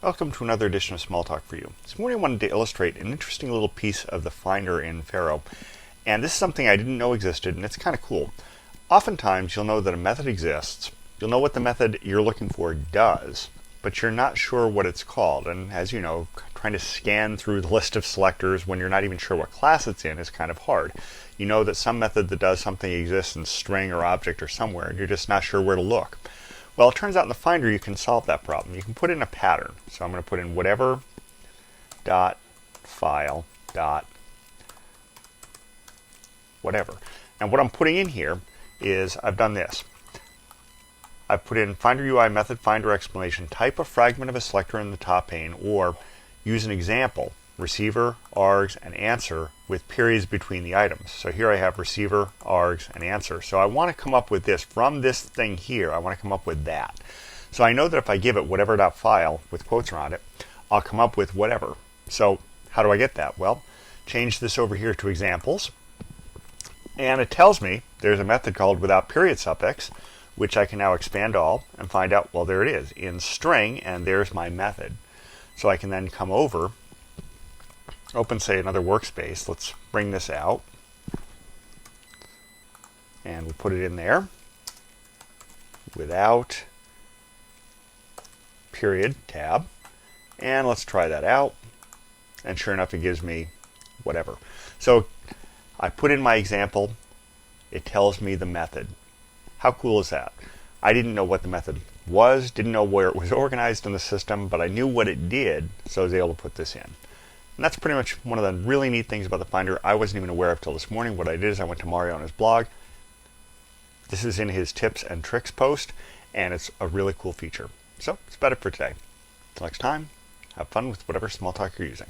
Welcome to another edition of Small Talk for You. This morning I wanted to illustrate an interesting little piece of the Finder in Pharo. And this is something I didn't know existed, and it's kind of cool. Oftentimes you'll know that a method exists, you'll know what the method you're looking for does, but you're not sure what it's called. And as you know, trying to scan through the list of selectors when you're not even sure what class it's in is kind of hard. You know that some method that does something exists in string or object or somewhere, and you're just not sure where to look. Well, it turns out in the Finder you can solve that problem. You can put in a pattern. So I'm going to put in whatever dot file dot whatever. And what I'm putting in here is I've done this. I've put in Finder UI method finder explanation, type a fragment of a selector in the top pane, or use an example, receiver, args, and answer with periods between the items. So here I have receiver, args, and answer. So I want to come up with this. From this thing here, I want to come up with that. So I know that if I give it whatever.file with quotes around it, I'll come up with whatever. So how do I get that? Well, change this over here to examples. And it tells me there's a method called without period suffix, which I can now expand all and find out, well, there it is in string, and there's my method. So I can then come over, open, say, another workspace. Let's bring this out. And we'll put it in there. Without period tab. And let's try that out. And sure enough, it gives me whatever. So I put in my example. It tells me the method. How cool is that? I didn't know what the method was, didn't know where it was organized in the system, but I knew what it did, so I was able to put this in. And that's pretty much one of the really neat things about the Finder I wasn't even aware of till this morning. What I did is I went to Mario on his blog. This is in his tips and tricks post, and it's a really cool feature. So that's about it for today. Until next time, have fun with whatever small talk you're using.